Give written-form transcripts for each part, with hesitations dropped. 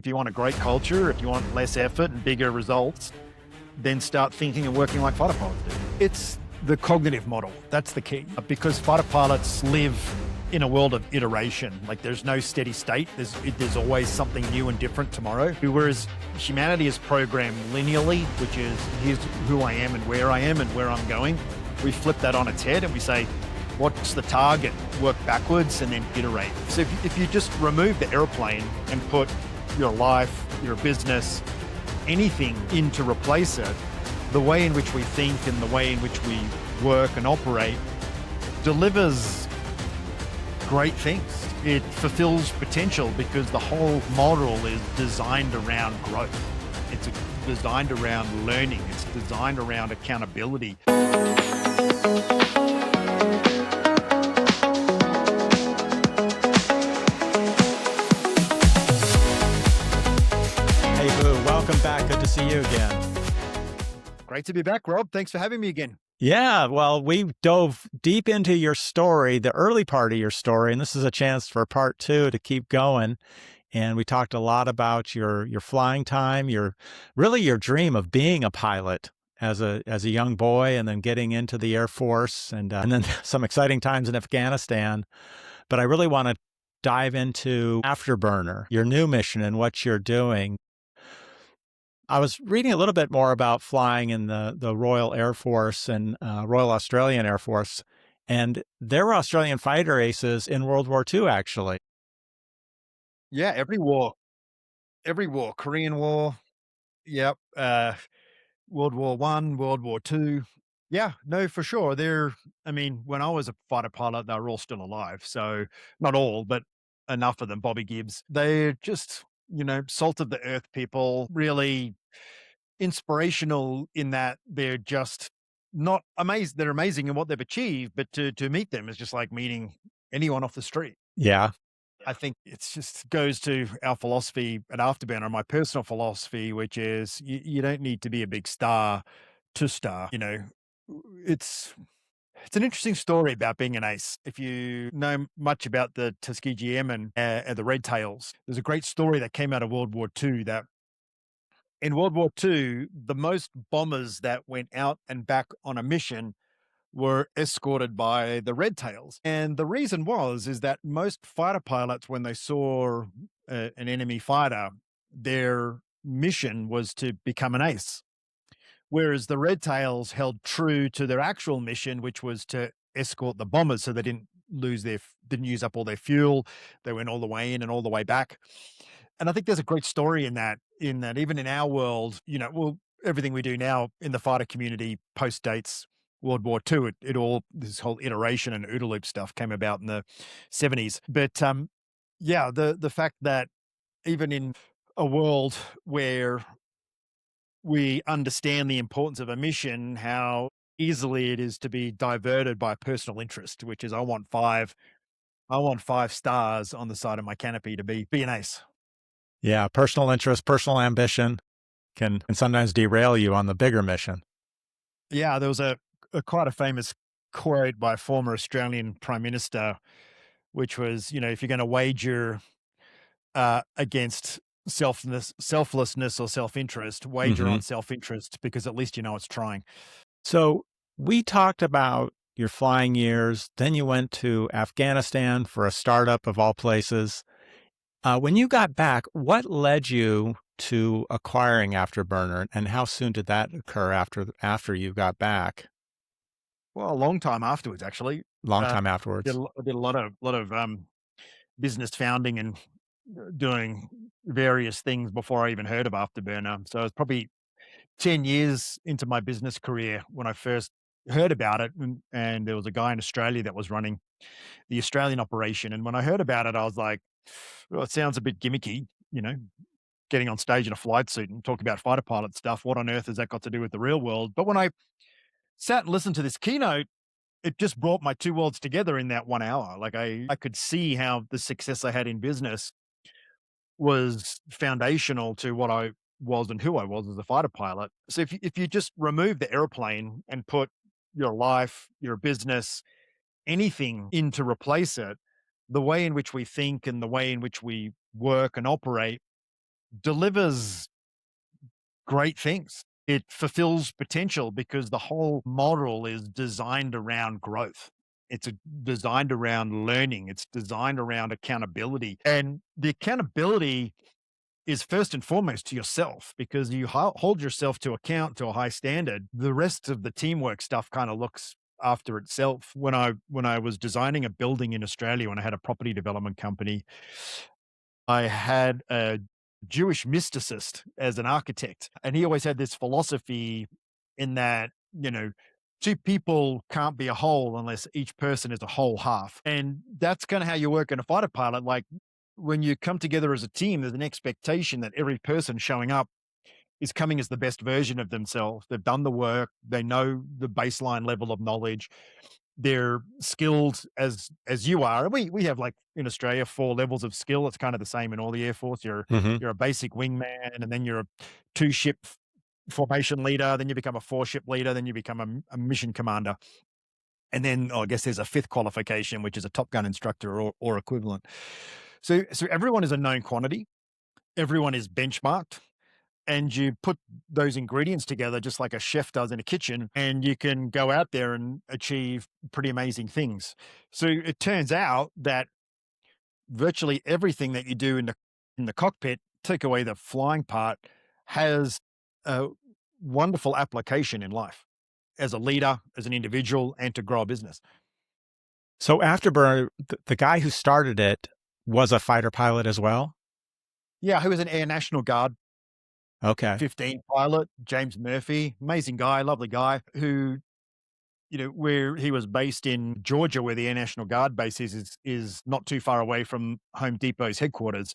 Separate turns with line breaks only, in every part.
If you want a great culture, if you want less effort and bigger results, then start thinking and working like fighter pilots do. It's the cognitive model. That's the key. Because fighter pilots live in a world of iteration. Like there's no steady state. There's always something new and different tomorrow. Whereas humanity is programmed linearly, which is here's who I am and where I'm going. We flip that on its head and we say, what's the target? Work backwards and then iterate. So if you just remove the airplane and put your life, your business, anything in to replace it, the way in which we think and the way in which we work and operate delivers great things. It fulfills potential because the whole model is designed around growth. It's designed around learning. It's designed around accountability.
Welcome back. Good to see you again.
Great to be back, Rob. Thanks for having me again.
Yeah, well, we dove deep into your story, the early part of your story, and this is a chance for part two to keep going. And we talked a lot about your flying time, your dream of being a pilot as a young boy, and then getting into the Air Force, and then some exciting times in Afghanistan. But I really want to dive into Afterburner, your new mission and what you're doing. I was reading a little bit more about flying in the Royal Air Force and Royal Australian Air Force, and there were Australian fighter aces in World War II, actually.
Yeah, every war, Korean War, yep, World War One, World War Two. Yeah, no, for sure. When I was a fighter pilot, they were all still alive. So not all, but enough of them. Bobby Gibbs. They're just, salt of the earth people, really inspirational in that they're just not amazed. They're amazing in what they've achieved, but to meet them is just like meeting anyone off the street.
Yeah.
I think it's just goes to our philosophy at Afterburner, my personal philosophy, which is you don't need to be a big star to star. It's an interesting story about being an ace. If you know much about the Tuskegee Airmen and the Red Tails, there's a great story that came out of World War II that in World War II, the most bombers that went out and back on a mission were escorted by the Red Tails. And the reason is that most fighter pilots, when they saw an enemy fighter, their mission was to become an ace. Whereas the Red Tails held true to their actual mission, which was to escort the bombers so they didn't use up all their fuel. They went all the way in and all the way back. And I think there's a great story in that even in our world, everything we do now in the fighter community postdates World War II. This whole iteration and OODA loop stuff came about in the 70s. But the fact that even in a world where we understand the importance of a mission, how easily it is to be diverted by personal interest, which is I want five stars on the side of my canopy to be an ace.
Yeah, personal interest, personal ambition can sometimes derail you on the bigger mission.
Yeah, there was a quite a famous quote by a former Australian Prime Minister, which was, if you're going to wager against selflessness or self-interest, wager on self-interest, because at least it's trying.
So we talked about your flying years. Then you went to Afghanistan for a startup of all places. When you got back, what led you to acquiring Afterburner, and how soon did that occur after you got back?
Well, a long time afterwards, actually.
Long time afterwards.
I did a lot of business founding and doing various things before I even heard of Afterburner. So it was probably 10 years into my business career when I first heard about it. And there was a guy in Australia that was running the Australian operation. And when I heard about it, I was like, well, it sounds a bit gimmicky, getting on stage in a flight suit and talking about fighter pilot stuff. What on earth has that got to do with the real world? But when I sat and listened to this keynote, it just brought my two worlds together in that 1 hour. Like I could see how the success I had in business was foundational to what I was and who I was as a fighter pilot. So if you just remove the airplane and put your life, your business, anything in to replace it, the way in which we think and the way in which we work and operate delivers great things. It fulfills potential because the whole model is designed around growth. It's designed around learning. It's designed around accountability. And the accountability is first and foremost to yourself because you hold yourself to account to a high standard. The rest of the teamwork stuff kind of looks after itself. When I was designing a building in Australia, when I had a property development company, I had a Jewish mysticist as an architect, and he always had this philosophy in that, two people can't be a whole unless each person is a whole half. And that's kind of how you work in a fighter pilot. Like when you come together as a team, there's an expectation that every person showing up is coming as the best version of themselves. They've done the work, they know the baseline level of knowledge, they're skilled as you are. And we have, like, in Australia, 4 levels of skill. It's kind of the same in all the Air Force.
Hmm.
You're a basic wingman, and then you're a 2-ship formation leader, then you become a 4-ship leader, then you become a mission commander. And then, I guess there's a 5th qualification, which is a Top Gun instructor or equivalent. So everyone is a known quantity. Everyone is benchmarked, and you put those ingredients together just like a chef does in a kitchen, and you can go out there and achieve pretty amazing things. So it turns out that virtually everything that you do in the cockpit, take away the flying part, has a wonderful application in life as a leader, as an individual, and to grow a business.
So Afterburner, the guy who started it was a fighter pilot as well?
Yeah, who was an Air National Guard
Okay.
15 pilot, James Murphy, amazing guy, lovely guy, who, where he was based in Georgia, where the Air National Guard base is not too far away from Home Depot's headquarters.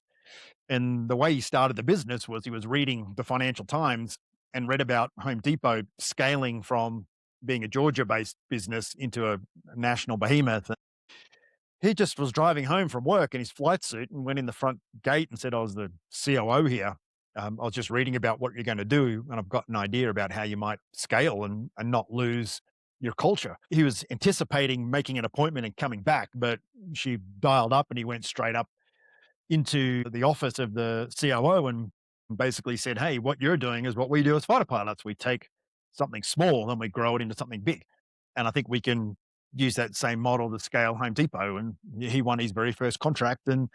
And the way he started the business was he was reading the Financial Times and read about Home Depot scaling from being a Georgia-based business into a national behemoth. He just was driving home from work in his flight suit and went in the front gate and said, "I was the COO here. I was just reading about what you're going to do, and I've got an idea about how you might scale and not lose your culture." He was anticipating making an appointment and coming back, but she dialed up and he went straight up into the office of the COO and basically said, "Hey, what you're doing is what we do as fighter pilots. We take something small and we grow it into something big. And I think we can use that same model to scale Home Depot." And he won his very first contract. And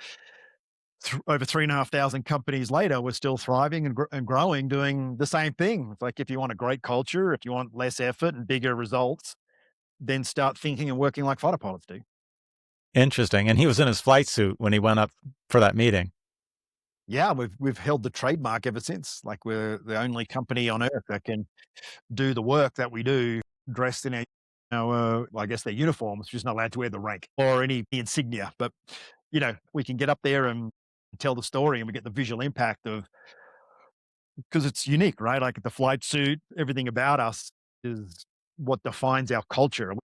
over 3,500 companies later, we're still thriving and growing, doing the same thing. It's like, if you want a great culture, if you want less effort and bigger results, then start thinking and working like fighter pilots do.
Interesting. And he was in his flight suit when he went up for that meeting.
Yeah, we've held the trademark ever since. Like, we're the only company on earth that can do the work that we do dressed in I guess their uniforms, just not allowed to wear the rank or any insignia. But, we can get up there and tell the story, and we get the visual impact of, because it's unique, right? Like the flight suit, everything about us is what defines our culture.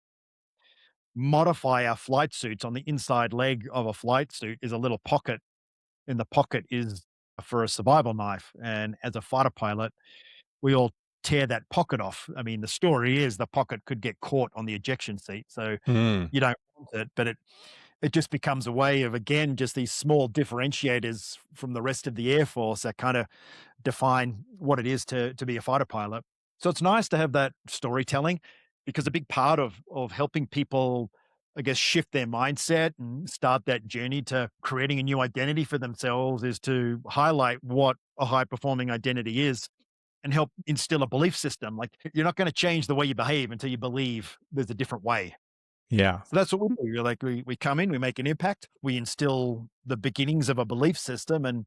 Modify our flight suits. On the inside leg of a flight suit is a little pocket, and the pocket is for a survival knife. And as a fighter pilot, we all tear that pocket off. I mean, the story is the pocket could get caught on the ejection seat. So
Mm.
you don't want it, but it just becomes a way of, again, just these small differentiators from the rest of the Air Force that kind of define what it is to be a fighter pilot. So it's nice to have that storytelling, because a big part of helping people, I guess, shift their mindset and start that journey to creating a new identity for themselves is to highlight what a high performing identity is and help instill a belief system. Like, you're not going to change the way you behave until you believe there's a different way.
Yeah.
So that's what we do. You're like, we come in, we make an impact, we instill the beginnings of a belief system. And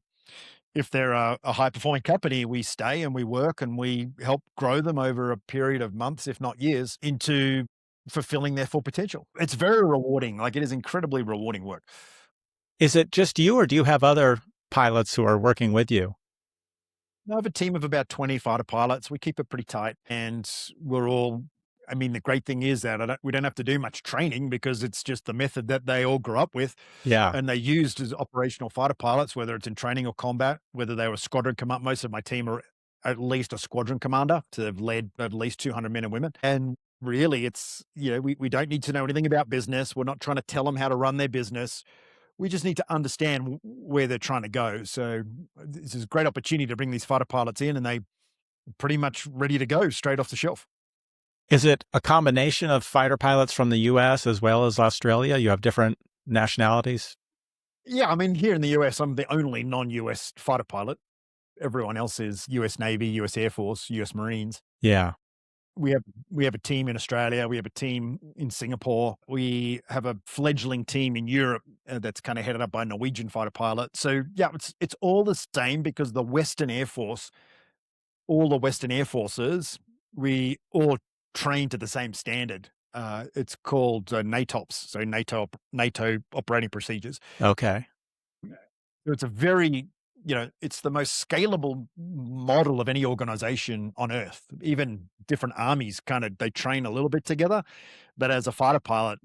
if they're a high performing company, we stay and we work and we help grow them over a period of months, if not years, into fulfilling their full potential. It's very rewarding. Like, it is incredibly rewarding work.
Is it just you, or do you have other pilots who are working with you?
I have a team of about 20 fighter pilots. We keep it pretty tight, and we're all, I mean, the great thing is that we don't have to do much training, because it's just the method that they all grew up with
Yeah.
and they used as operational fighter pilots, whether it's in training or combat, whether they were squadron command. Most of my team are at least a squadron commander to have led at least 200 men and women. And really, it's, we don't need to know anything about business. We're not trying to tell them how to run their business. We just need to understand where they're trying to go. So this is a great opportunity to bring these fighter pilots in, and they pretty much ready to go straight off the shelf.
Is it a combination of fighter pilots from the US as well as Australia? You have different nationalities?
Yeah, I mean, here in the US, I'm the only non-US fighter pilot. Everyone else is US Navy, US Air Force, US Marines.
Yeah.
We have we have a team in Australia. We have a team in Singapore. We have a fledgling team in Europe that's kind of headed up by a Norwegian fighter pilot. So yeah, it's all the same because the Western Air Force, all the Western Air Forces, we all train to the same standard. It's called NATOPS, so NATO operating procedures.
Okay.
So it's a very, it's the most scalable model of any organization on earth. Even different armies kind of they train a little bit together, but as a fighter pilot,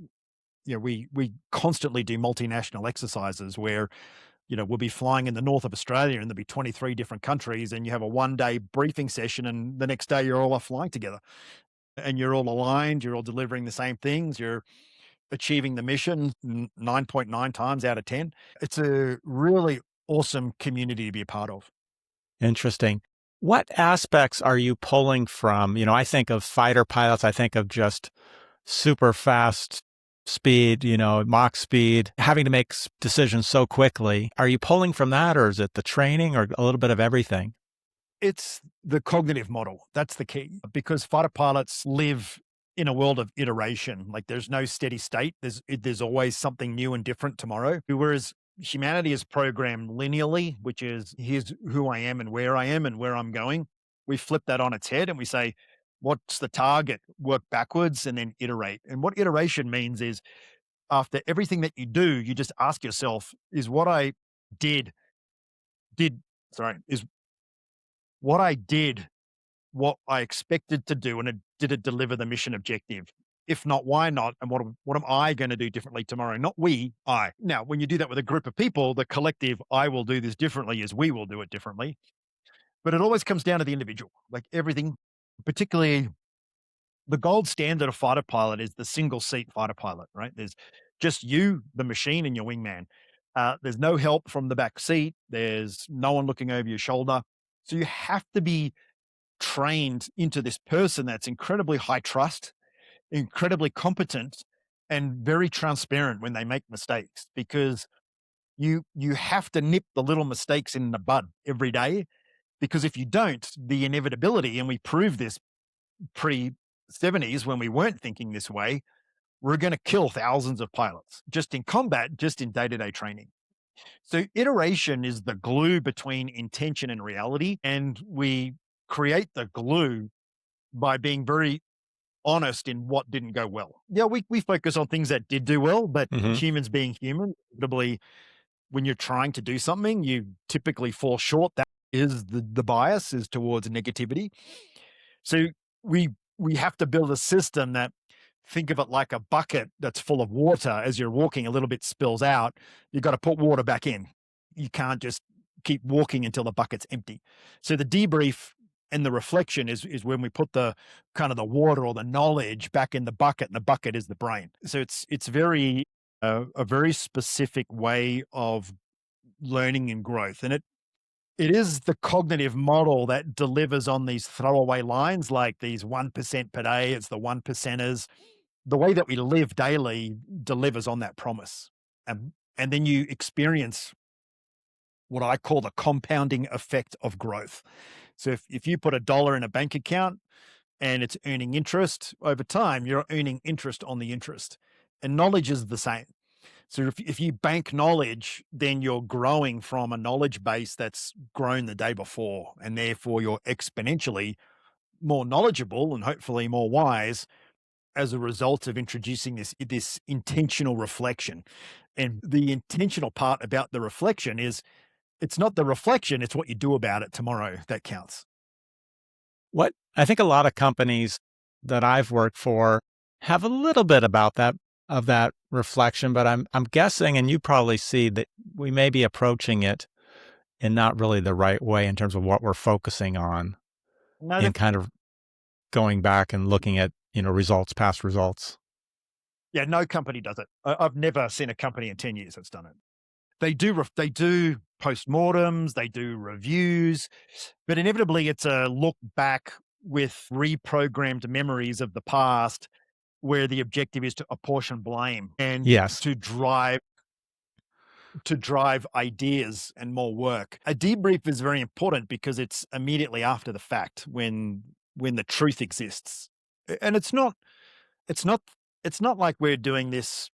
we constantly do multinational exercises where we'll be flying in the north of Australia and there'll be 23 different countries, and you have a 1 day briefing session, and the next day you're all off flying together, and you're all aligned, you're all delivering the same things, you're achieving the mission 9.9 times out of 10. It's a really awesome community to be a part of.
Interesting. What aspects are you pulling from? I think of fighter pilots, I think of just super fast speed, Mach speed, having to make decisions so quickly. Are you pulling from that, or is it the training, or a little bit of everything?
It's the cognitive model. That's the key because fighter pilots live in a world of iteration. Like there's no steady state. There's always something new and different tomorrow. Whereas humanity is programmed linearly, which is here's who I am and where I'm going. We flip that on its head and we say, what's the target? Work backwards and then iterate. And what iteration means is after everything that you do, you just ask yourself, is what I did, did, sorry, is what I did what I expected to do, and did it deliver the mission objective? If not, why not? And what am I going to do differently tomorrow? Not we, I. Now, when you do that with a group of people, the collective I will do this differently is we will do it differently. But it always comes down to the individual. Like everything, particularly the gold standard of fighter pilot is the single seat fighter pilot, right? There's just you, the machine, and your wingman. There's no help from the back seat. There's no one looking over your shoulder. So you have to be trained into this person that's incredibly high trust, incredibly competent, and very transparent when they make mistakes because you have to nip the little mistakes in the bud every day because if you don't, the inevitability, and we proved this pre 70s when we weren't thinking this way, we're going to kill thousands of pilots just in combat, just in day-to-day training. So iteration is the glue between intention and reality, and we create the glue by being very honest in what didn't go well. Yeah, we focus on things that did do well, but
Hmm.
humans being human, inevitably, when you're trying to do something, you typically fall short. That is the bias is towards negativity. So we we have to build a system that think of it like a bucket that's full of water. As you're walking, a little bit spills out. You got to put water back in. You can't just keep walking until the bucket's empty. So the debrief and the reflection is when we put the kind of the water or the knowledge back in the bucket, and the bucket is the brain. So it's very a very specific way of learning and growth, and it is the cognitive model that delivers on these throwaway lines like these 1% per day. It's the one percenters. The way that we live daily delivers on that promise. And then you experience what I call the compounding effect of growth. So if you put $1 in a bank account and it's earning interest over time, you're earning interest on the interest. And knowledge is the same. So if you bank knowledge, then you're growing from a knowledge base that's grown the day before, and therefore you're exponentially more knowledgeable and hopefully more wise as a result of introducing this intentional reflection. And the intentional part about the reflection is it's not the reflection, it's what you do about it tomorrow that counts.
What I think a lot of companies that I've worked for have a little bit about that of that reflection, but I'm guessing, and you probably see that we may be approaching it in not really the right way in terms of what we're focusing on
No,
and kind of going back and looking at, results, past results.
yeah, no company does it. I've never seen a company in 10 years that's done it. they do postmortems, they do reviews, but inevitably it's a look back with reprogrammed memories of the past where the objective is to apportion blame and
Yes.
to drive ideas and more work. A debrief is very important because it's immediately after the fact when the truth exists. And it's not it's not like we're doing this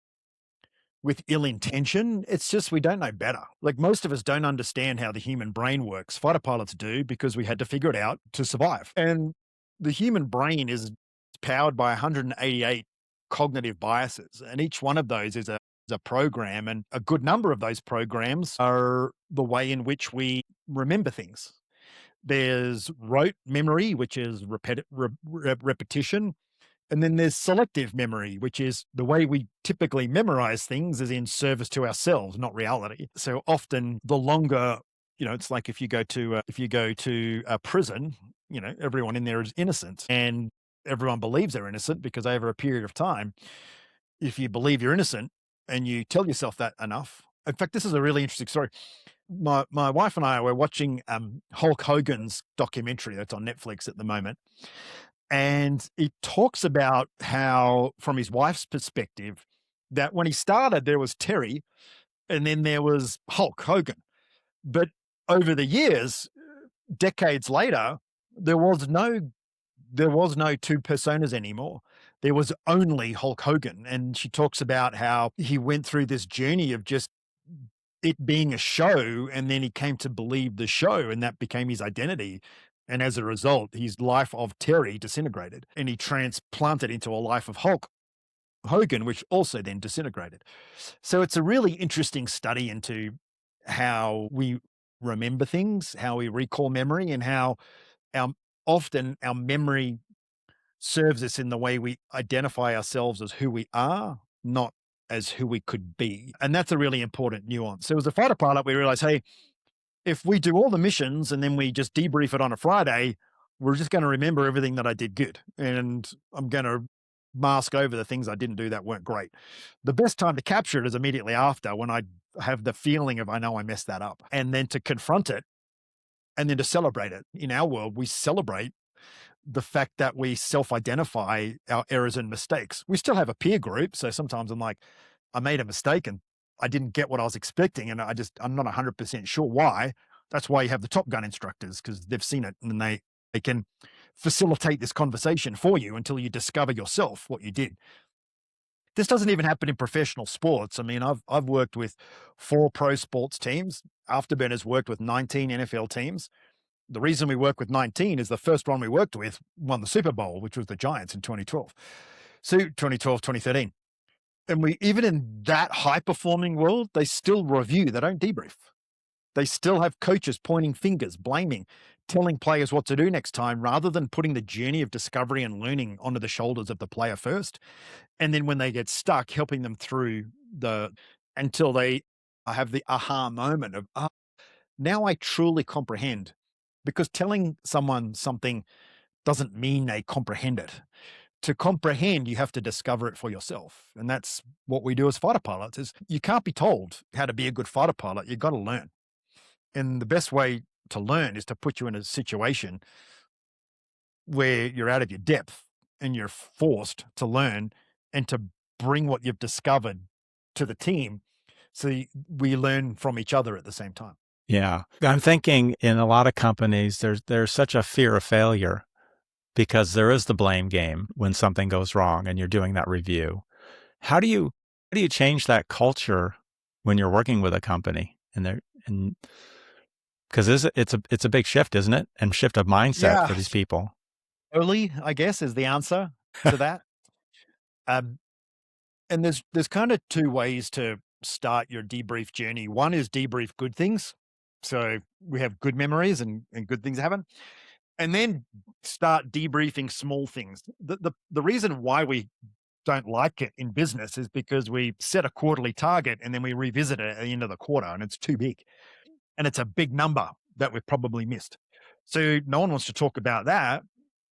with ill intention. It's just we don't know better. Like most of us don't understand how the human brain works. Fighter pilots do because we had to figure it out to survive. And the human brain is powered by 188 cognitive biases, and each one of those is a program, and a good number of those programs are the way in which we remember things. There's rote memory, which is repetition. And then there's selective memory, which is the way we typically memorize things is in service to ourselves, not reality. So often the longer, it's like if you go to a prison, everyone in there is innocent and everyone believes they're innocent because over a period of time, if you believe you're innocent and you tell yourself that enough. In fact, this is a really interesting story. My wife and I were watching Hulk Hogan's documentary that's on Netflix at the moment. And it talks about how, from his wife's perspective, that when he started, there was Terry and then there was Hulk Hogan. But over the years, decades later, there was no two personas anymore. There was only Hulk Hogan. And she talks about how he went through this journey of just it being a show, and then he came to believe the show, and that became his identity. And as a result, his life of Terry disintegrated, and he transplanted into a life of Hulk Hogan, which also then disintegrated. So it's a really interesting study into how we remember things, how we recall memory, and how our, often our memory serves us in the way we identify ourselves as who we are, not as who we could be. And that's a really important nuance. So as a fighter pilot, we realized, hey, if we do all the missions and then we just debrief it on a Friday, we're just going to remember everything that I did good. And I'm going to mask over the things I didn't do that weren't great. The best time to capture it is immediately after, when I have the feeling of, I know I messed that up, and then to confront it and then to celebrate it. In our world, we celebrate the fact that we self-identify our errors and mistakes. We still have a peer group. So sometimes I'm like, I made a mistake and I didn't get what I was expecting. And I'm not 100% sure why. That's why you have the Top Gun instructors, because they've seen it and they can facilitate this conversation for you until you discover yourself what you did. This doesn't even happen in professional sports. I mean, I've worked with 4 pro sports teams. Afterburner's worked with 19 NFL teams. The reason we work with 19 is the first one we worked with won the Super Bowl, which was the Giants in 2012. So 2012, 2013. And even in that high performing world, they still review. They don't debrief. They still have coaches pointing fingers, blaming, telling players what to do next time, rather than putting the journey of discovery and learning onto the shoulders of the player first. And then when they get stuck, helping them through until they have the aha moment of, oh, now I truly comprehend. Because telling someone something doesn't mean they comprehend it. To comprehend, you have to discover it for yourself. And that's what we do as fighter pilots. Is you can't be told how to be a good fighter pilot. You've got to learn. And the best way to learn is to put you in a situation where you're out of your depth and you're forced to learn and to bring what you've discovered to the team. So we learn from each other at the same time.
Yeah. I'm thinking in a lot of companies, there's such a fear of failure because there is the blame game when something goes wrong and you're doing that review. How do you change that culture when you're working with a company and because it's a big shift, isn't it? And shift of mindset
Yeah.
for these people.
Early, I guess, is the answer to that. And there's kind of 2 ways to start your debrief journey. One is debrief good things. So we have good memories and good things happen. And then start debriefing small things. The reason why we don't like it in business is because we set a quarterly target and then we revisit it at the end of the quarter and it's too big. And it's a big number that we've probably missed. So no one wants to talk about that.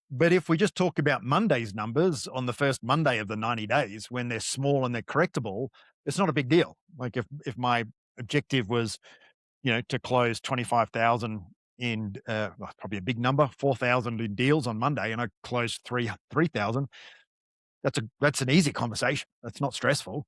But if we just talk about Monday's numbers on the first Monday of the 90 days, when they're small and they're correctable, it's not a big deal. Like if my objective was, to close 25,000 in, well, probably a big number, 4,000 in deals on Monday, and I closed 3,000. That's an easy conversation. That's not stressful.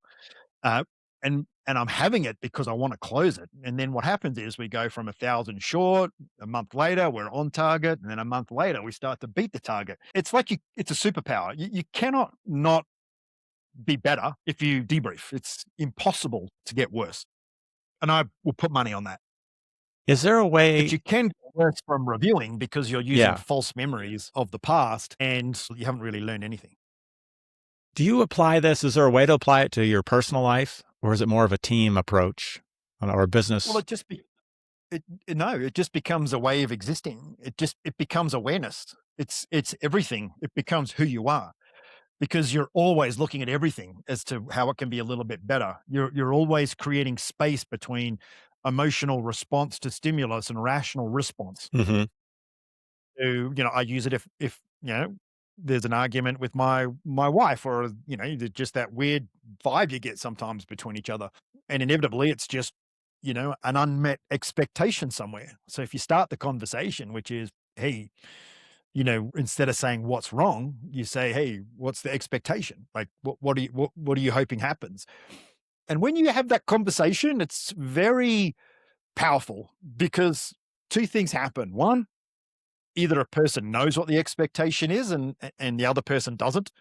Uh, and I'm having it because I want to close it. And then what happens is we go from 1,000 short. A month later, we're on target, and then a month later, we start to beat the target. It's like it's a superpower. You cannot not be better if you debrief. It's impossible to get worse, and I will put money on that.
Is there a
But
way?
you can get worse from reviewing because you're using
Yeah.
false memories of the past, and you haven't really learned anything.
Do you apply this? Is there a way to apply it to your personal life, or is it more of a team approach or a
Well,
business?
it just becomes a way of existing. It becomes awareness. It's everything. It becomes who you are because you're always looking at everything as to how it can be a little bit better. You're always creating space between emotional response to stimulus and rational response.
Hmm.
So, I use it if, there's an argument with my wife, or, just that weird vibe you get sometimes between each other. And inevitably it's just, an unmet expectation somewhere. So if you start the conversation, which is, hey, instead of saying what's wrong, you say, hey, what's the expectation? Like what are you hoping happens? And when you have that conversation, it's very powerful because two things happen. One, either a person knows what the expectation is and the other person doesn't,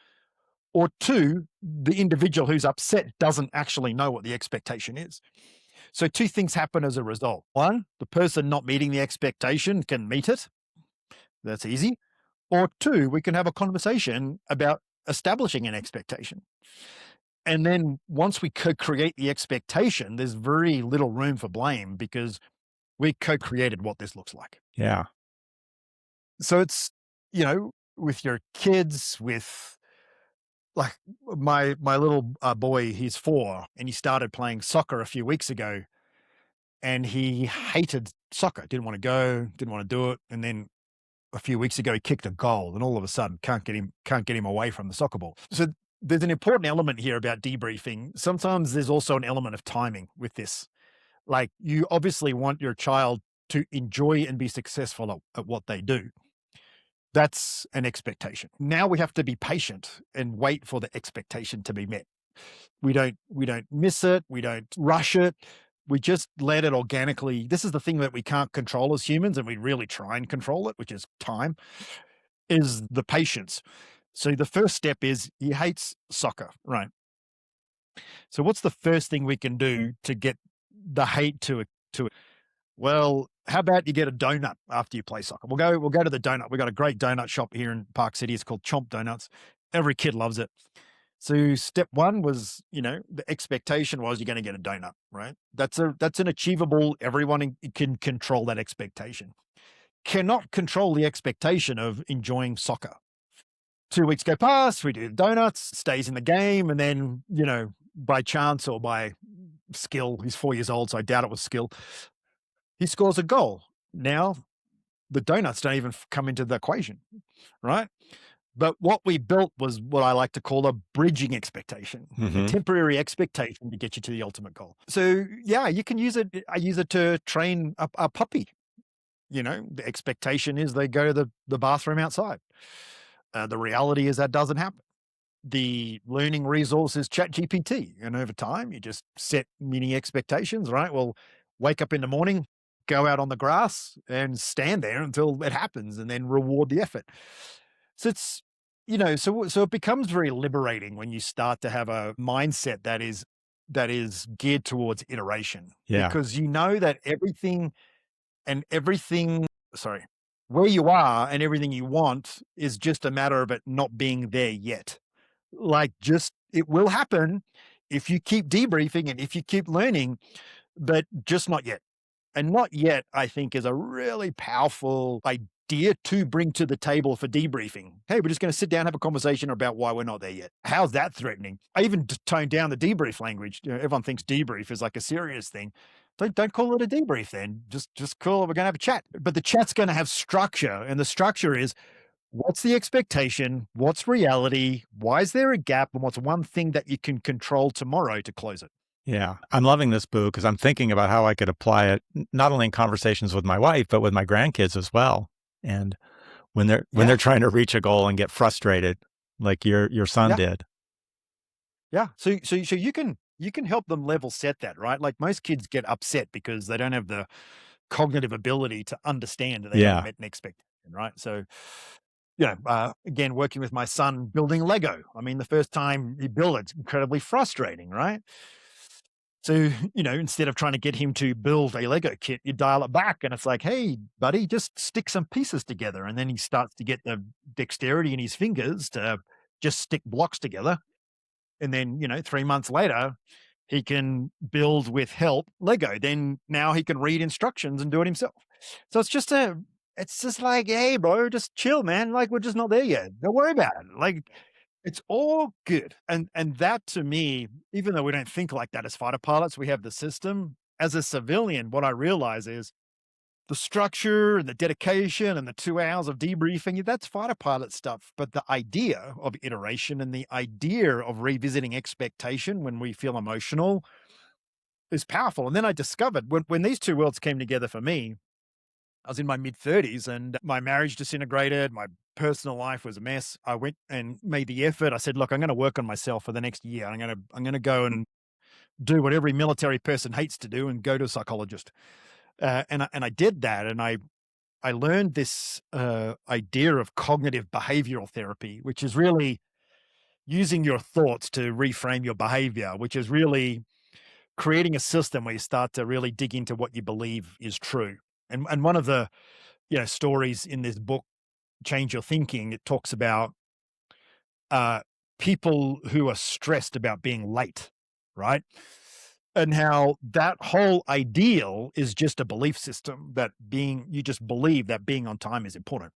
or two, the individual who's upset doesn't actually know what the expectation is. So two things happen as a result. One, the person not meeting the expectation can meet it. That's easy. Or two, we can have a conversation about establishing an expectation. And then once we co-create the expectation, there's very little room for blame because we co-created what this looks like.
Yeah.
So it's, with your kids, with like my little boy, he's 4, and he started playing soccer a few weeks ago, and he hated soccer, didn't want to go, didn't want to do it. And then a few weeks ago, he kicked a goal, and all of a sudden can't get him away from the soccer ball. So there's an important element here about debriefing. Sometimes there's also an element of timing with this. Like, you obviously want your child to enjoy and be successful at what they do. That's an expectation. Now we have to be patient and wait for the expectation to be met. We don't miss it. We don't rush it. We just let it organically. This is the thing that we can't control as humans, and we really try and control it, which is time, is the patience. So the first step is he hates soccer, right? So what's the first thing we can do to get the hate to well, how about you get a donut after you play soccer? We'll go to the donut. We got a great donut shop here in Park City. It's called Chomp Donuts. Every kid loves it. So step one was, the expectation was you're going to get a donut, right? That's an achievable. Everyone can control that expectation. Cannot control the expectation of enjoying soccer. 2 weeks go past, we do donuts, stays in the game, and then, by chance or by skill, he's 4 years old, so I doubt it was skill. He scores a goal. Now the donuts don't even come into the equation, right? But what we built was what I like to call a bridging expectation, a
Hmm.
temporary expectation to get you to the ultimate goal. So yeah, you can use it. I use it to train a puppy. The expectation is they go to the bathroom outside. The reality is that doesn't happen. The learning resource is ChatGPT, and over time you just set mini expectations, right? Well, wake up in the morning, go out on the grass and stand there until it happens, and then reward the effort. So it's, so it becomes very liberating when you start to have a mindset that is geared towards iteration,
Yeah.
because you know that everything, sorry, where you are and everything you want is just a matter of it not being there yet. Like, just it will happen if you keep debriefing and if you keep learning, but just not yet. And not yet, I think, is a really powerful idea to bring to the table for debriefing. Hey, we're just going to sit down and have a conversation about why we're not there yet. How's that threatening? I even toned down the debrief language. Everyone thinks debrief is like a serious thing. Don't call it a debrief then. Just call it, we're going to have a chat. But the chat's going to have structure, and the structure is, what's the expectation? What's reality? Why is there a gap? And what's one thing that you can control tomorrow to close it?
Yeah. I'm loving this, Boo, because I'm thinking about how I could apply it not only in conversations with my wife, but with my grandkids as well. And when they're
Yeah,
trying to reach a goal and get frustrated, like your son
yeah,
did.
yeah. So you can help them level set that, right? Like most kids get upset because they don't have the cognitive ability to understand that they haven't
Yeah.
met an expectation, right? So, again, working with my son building Lego. I mean, the first time he built it's incredibly frustrating, right? So, instead of trying to get him to build a Lego kit, you dial it back and it's like, hey, buddy, just stick some pieces together. And then he starts to get the dexterity in his fingers to just stick blocks together. And then, 3 months later, he can build with help Lego. Then now he can read instructions and do it himself. So it's just like, hey, bro, just chill, man. Like we're just not there yet. Don't worry about it. Like it's all good. And that to me, even though we don't think like that as fighter pilots, we have the system. As a civilian, what I realize is the structure and the dedication and the 2 hours of debriefing, that's fighter pilot stuff. But the idea of iteration and the idea of revisiting expectation when we feel emotional is powerful. And then I discovered when these two worlds came together for me, I was in my mid 30s and my marriage disintegrated. My personal life was a mess. I went and made the effort. I said, look, I'm going to work on myself for the next year. I'm going to go and do what every military person hates to do and go to a psychologist. And I did that. And I learned this idea of cognitive behavioral therapy, which is really using your thoughts to reframe your behavior, which is really creating a system where you start to really dig into what you believe is true. And one of the stories in this book, Change Your Thinking, it talks about uh, people who are stressed about being late, right? And how that whole ideal is just a belief system that you just believe that being on time is important.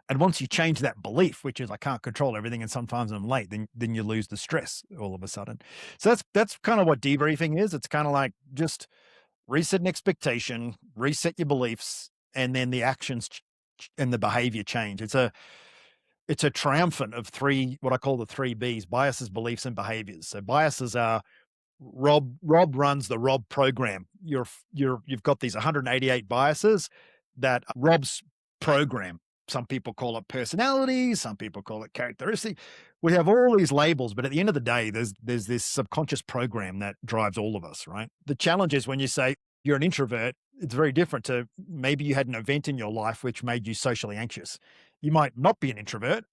And once you change that belief, which is I can't control everything and sometimes I'm late, then you lose the stress all of a sudden. So that's kind of what debriefing is. It's kind of like just reset an expectation, reset your beliefs, and then the actions and the behavior change. It's a triumphant of three, what I call the three B's: biases, beliefs, and behaviors. So biases are Rob runs the Rob program. You've got these 188 biases that Rob's program. Some people call it personality, some people call it characteristic. We have all these labels, but at the end of the day, there's this subconscious program that drives all of us, right? The challenge is when you say you're an introvert, it's very different to maybe you had an event in your life which made you socially anxious. You might not be an introvert,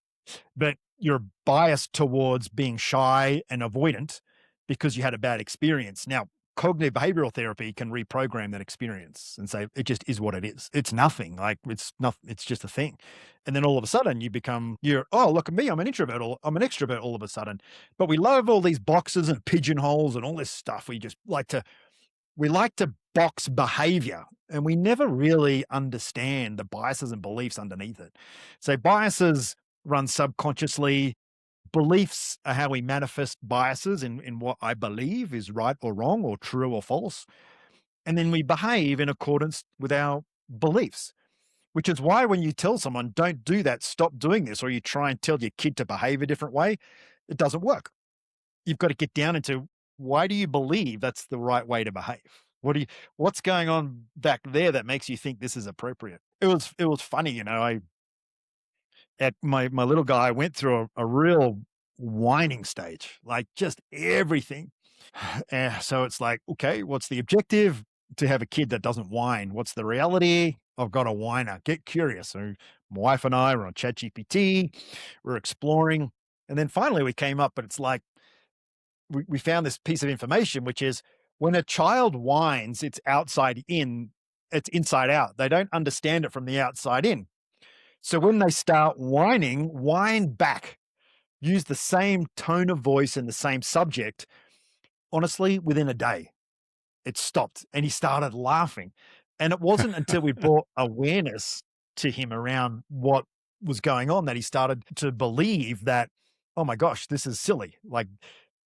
but you're biased towards being shy and avoidant because you had a bad experience. Now, cognitive behavioral therapy can reprogram that experience and say it just is what it is. It's nothing. Like it's not. It's just a thing. And then all of a sudden you're oh look at me, I'm an introvert or I'm an extrovert all of a sudden. But we love all these boxes and pigeonholes and all this stuff. We like to box behavior and we never really understand the biases and beliefs underneath it. So biases run subconsciously. Beliefs are how we manifest biases in what I believe is right or wrong or true or false. And then we behave in accordance with our beliefs, which is why when you tell someone, don't do that, stop doing this, or you try and tell your kid to behave a different way, it doesn't work. You've got to get down into why do you believe that's the right way to behave? What's going on back there that makes you think this is appropriate? It was funny, I at my little guy went through a real whining stage, like just everything. So it's like, okay, what's the objective? To have a kid that doesn't whine. What's the reality? I've got a whiner. Get curious. So my wife and I were on ChatGPT, we're exploring. And then finally we came up, but it's like we found this piece of information, which is when a child whines, it's outside in, it's inside out. They don't understand it from the outside in. So when they start whining, whine back. Use the same tone of voice and the same subject. Honestly, within a day, it stopped and he started laughing. And it wasn't until we brought awareness to him around what was going on that he started to believe that, oh my gosh, this is silly. Like,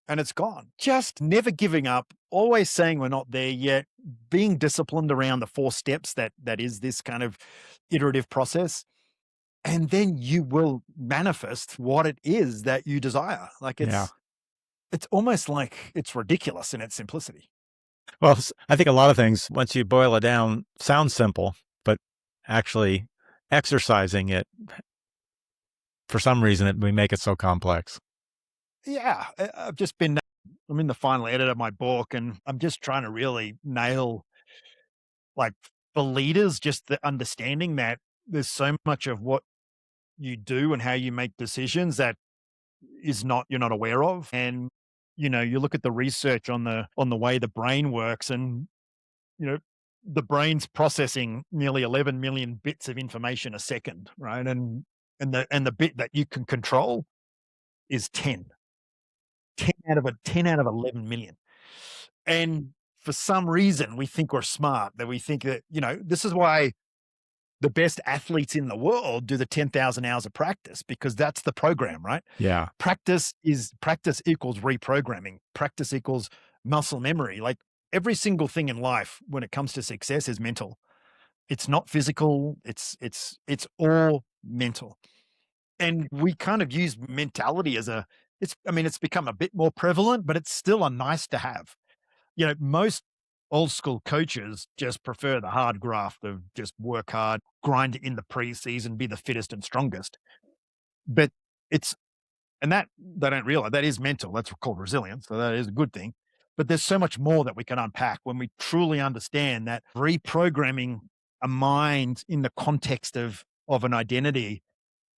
and it's gone. Just never giving up, always saying we're not there yet, being disciplined around the 4 steps that is this kind of iterative process, and then you will manifest what it is that you desire. Like
Yeah.
It's almost like it's ridiculous in its simplicity.
Well, I think a lot of things, once you boil it down, sound simple, but actually exercising it, for some reason, we make it so complex.
Yeah, I've just been I'm in the final edit of my book, and I'm just trying to really nail, like, for leaders, just the understanding that there's so much of what you do and how you make decisions that is not you're not aware of. And, you look at the research on the way the brain works, and, you know, the brain's processing nearly 11 million bits of information a second, right? And the bit that you can control is 10 out of 11 million. And for some reason, we think we're smart, that we think that, this is why the best athletes in the world do the 10,000 hours of practice, because that's the program, right?
Yeah.
Practice equals reprogramming. Practice equals muscle memory. Like, every single thing in life when it comes to success is mental. It's not physical. It's all mental. And we kind of use mentality as it's become a bit more prevalent, but it's still a nice to have. Most old school coaches just prefer the hard graft of just work hard, grind it in the preseason, be the fittest and strongest. But it's and that they don't realize that is mental. That's called resilience. So that is a good thing. But there's so much more that we can unpack when we truly understand that reprogramming a mind in the context of an identity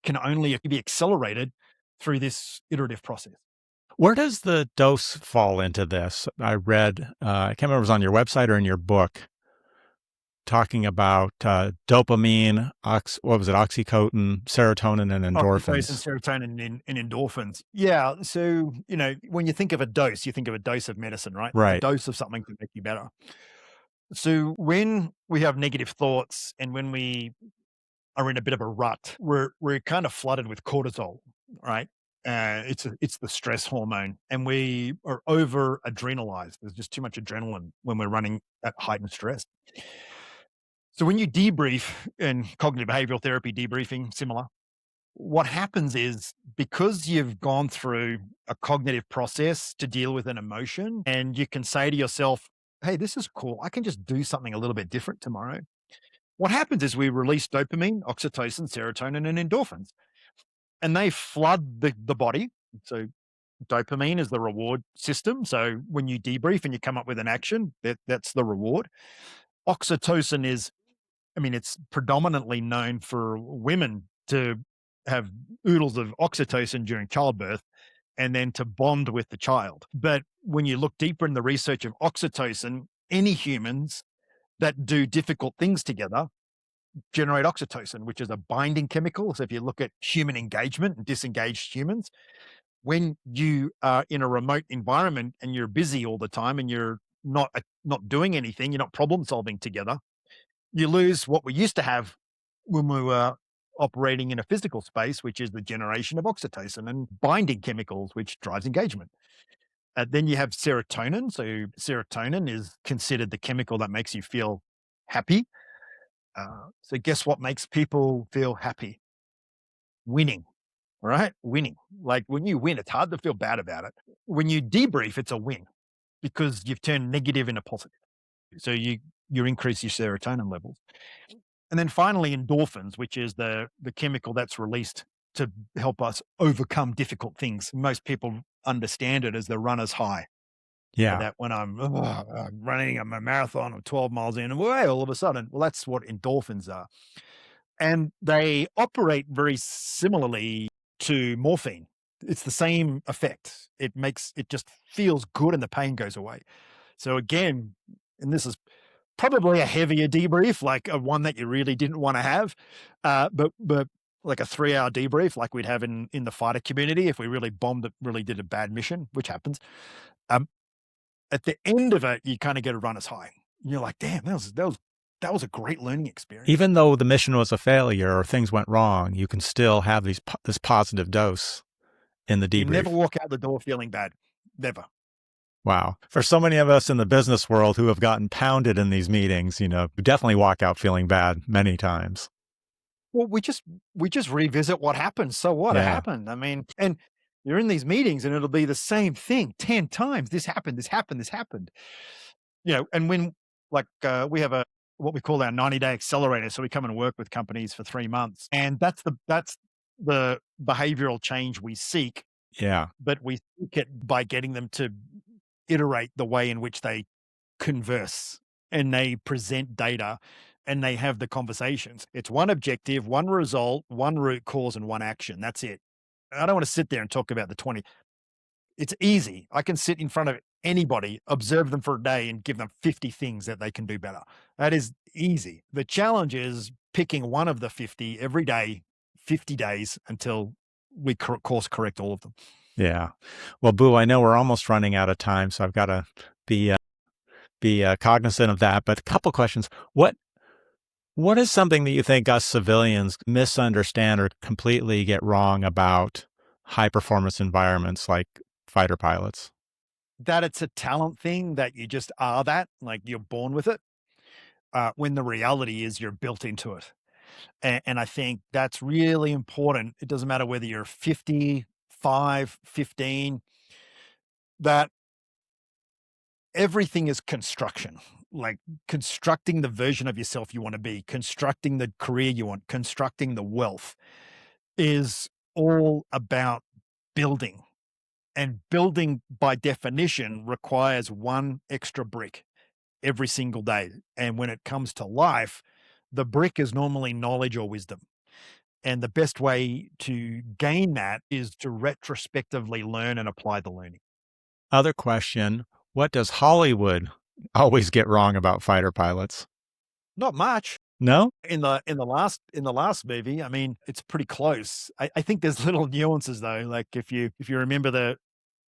can only be accelerated through this iterative process.
Where does the dose fall into this? I read, I can't remember if it was on your website or in your book, talking about dopamine, what was it, oxytocin, serotonin, and
Oxytocin,
endorphins.
serotonin, and endorphins. Yeah. So, when you think of a dose, you think of a dose of medicine, right? A
Right.
dose of something to make you better. So, when we have negative thoughts and when we are in a bit of a rut, we're kind of flooded with cortisol, right? It's the stress hormone, and we are over adrenalized. There's just too much adrenaline when we're running at heightened stress. So when you debrief, in cognitive behavioral therapy, debriefing, similar, what happens is, because you've gone through a cognitive process to deal with an emotion, and you can say to yourself, hey, this is cool. I can just do something a little bit different tomorrow. What happens is we release dopamine, oxytocin, serotonin, and endorphins, and they flood the body. So dopamine is the reward system. So when you debrief and you come up with an action, that's the reward. Oxytocin is, it's predominantly known for women to have oodles of oxytocin during childbirth and then to bond with the child. But when you look deeper in the research of oxytocin, any humans that do difficult things together generate oxytocin, which is a binding chemical. So if you look at human engagement and disengaged humans, when you are in a remote environment and you're busy all the time and you're not doing anything, you're not problem solving together, you lose what we used to have when we were operating in a physical space, which is the generation of oxytocin and binding chemicals, which drives engagement. Then you have serotonin. So serotonin is considered the chemical that makes you feel happy. So guess what makes people feel happy? Winning, right? Winning. Like, when you win, it's hard to feel bad about it. When you debrief, it's a win because you've turned negative into positive. So you increase your serotonin levels. And then finally, endorphins, which is the chemical that's released to help us overcome difficult things. Most people understand it as the runner's high.
Yeah.
That when I'm running a marathon or 12 miles in, and way all of a sudden, well, that's what endorphins are. And they operate very similarly to morphine. It's the same effect. It just feels good and the pain goes away. So again, and this is probably a heavier debrief, like a one that you really didn't want to have, but like a 3-hour debrief, like we'd have in the fighter community if we really bombed it, really did a bad mission, which happens. Um, at the end of it, you kind of get a runner's high. And you're like, damn, that was a great learning experience.
Even though the mission was a failure or things went wrong, you can still have this positive dose in the
You never
debrief.
walk out the door feeling bad, never.
Wow. For so many of us in the business world who have gotten pounded in these meetings, we definitely walk out feeling bad many times.
Well, we just revisit what happened. So what? It
Yeah.
happened. I mean, and You're in these meetings and it'll be the same thing 10 times. This happened, this happened, this happened. And when like we have a what we call our 90-day accelerator. So we come and work with companies for 3 months. And that's the behavioral change we seek,
Yeah.
but we seek it by getting them to iterate the way in which they converse and they present data and they have the conversations. It's one objective, one result, one root cause, and one action. That's it. I don't want to sit there and talk about the 20. It's easy. I can sit in front of anybody, observe them for a day, and give them 50 things that they can do better. That is easy. The challenge is picking one of the 50 every day, 50 days until we course correct all of them.
Yeah. Well, Boo, I know we're almost running out of time, so I've got to be cognizant of that. But a couple questions. What is something that you think us civilians misunderstand or completely get wrong about high performance environments like fighter pilots?
That it's a talent thing, that you just are that, like you're born with it, when the reality is you're built into it. And I think that's really important. It doesn't matter whether you're 55, 15, that everything is construction, like constructing the version of yourself you want to be, constructing the career you want, constructing the wealth is all about building. And building, by definition, requires one extra brick every single day. And when it comes to life, the brick is normally knowledge or wisdom. And the best way to gain that is to retrospectively learn and apply the learning.
Other question, what does Hollywood always get wrong about fighter pilots?
Not much.
No?
In the last movie, I mean, it's pretty close. I think there's little nuances though. Like if you remember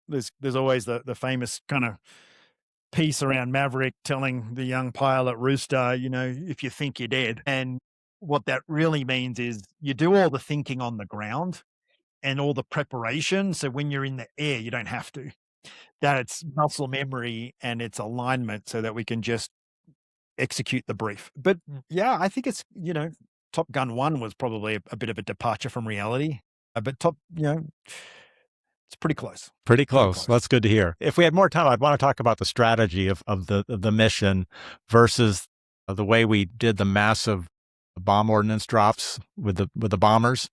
there's always the famous kind of piece around Maverick telling the young pilot Rooster, if you think you're dead. And what that really means is you do all the thinking on the ground and all the preparation. So when you're in the air, you don't have to. That it's muscle memory and it's alignment so that we can just execute the brief. But yeah, I think Top Gun 1 was probably a bit of a departure from reality. But it's pretty close.
Pretty
Pretty
close.
close.
That's good to hear. If we had more time, I'd want to talk about the strategy of the mission versus the way we did the massive bomb ordnance drops with the bombers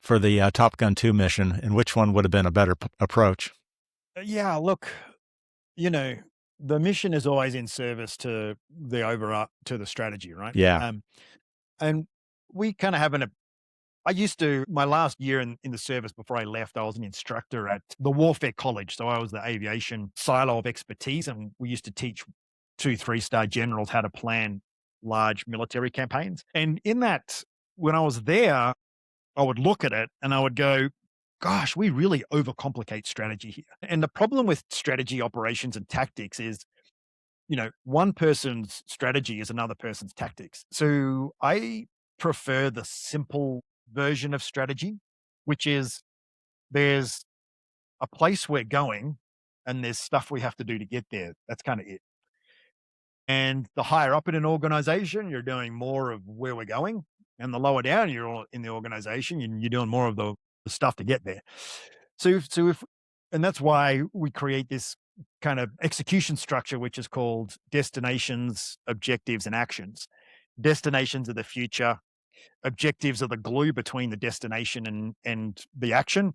for the Top Gun 2 mission, and which one would have been a better approach.
Yeah, look, you know, the mission is always in service to the strategy, right?
Yeah.
And we kind of have my last year in the service before I left, I was an instructor at the Warfare College. So I was the aviation silo of expertise, and we used to teach 2, 3 star generals how to plan large military campaigns. And in that, when I was there, I would look at it and I would go, gosh, we really overcomplicate strategy here. And the problem with strategy, operations, and tactics is, one person's strategy is another person's tactics. So I prefer the simple version of strategy, which is there's a place we're going and there's stuff we have to do to get there. That's kind of it. And the higher up in an organization, you're doing more of where we're going. And the lower down you're all in the organization, you're doing more of the stuff to get there. And that's why we create this kind of execution structure, which is called destinations, objectives, and actions. Destinations are the future, objectives are the glue between the destination and the action,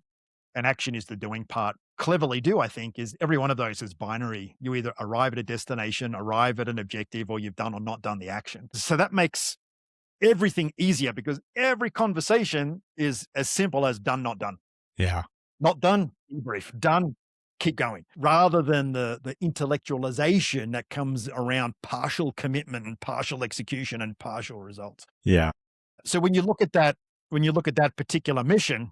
and action is the doing part. Cleverly do, I think, is every one of those is binary. You either arrive at a destination, arrive at an objective, or you've done or not done the action. So that makes everything easier because every conversation is as simple as done, not done.
Yeah.
Not done, debrief. Done, keep going. Rather than the intellectualization that comes around partial commitment and partial execution and partial results.
Yeah.
So when you look at that particular mission,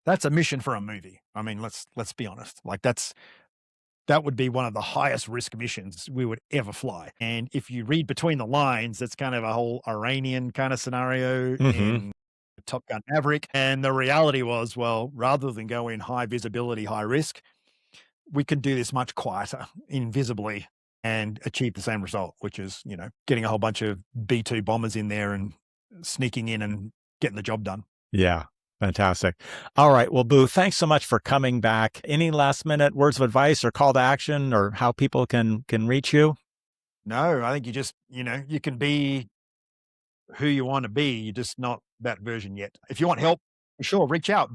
that's a mission for a movie. I mean, let's be honest. Like that would be one of the highest risk missions we would ever fly. And if you read between the lines, that's kind of a whole Iranian kind of scenario
Mm-hmm.
in Top Gun Maverick. And the reality was, well, rather than go in high visibility, high risk, we can do this much quieter, invisibly, and achieve the same result, which is, getting a whole bunch of B-2 bombers in there and sneaking in and getting the job done.
Yeah. Fantastic. All right. Well, Boo, thanks so much for coming back. Any last minute words of advice or call to action or how people can reach you?
No, I think you can be who you want to be. You're just not that version yet. If you want help, sure, reach out.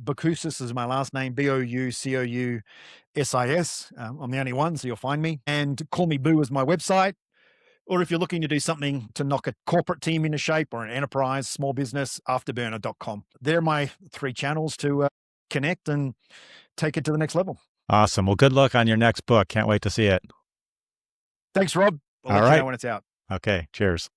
Boucousis is my last name, Boucousis. I'm the only one, so you'll find me. And Call Me Boo is my website. Or if you're looking to do something to knock a corporate team into shape or an enterprise, small business, afterburner.com. They're my three channels to connect and take it to the next level.
Awesome. Well, good luck on your next book. Can't wait to see it.
Thanks, Rob. I'll
All
let you know
right.
when it's out.
Okay. Cheers.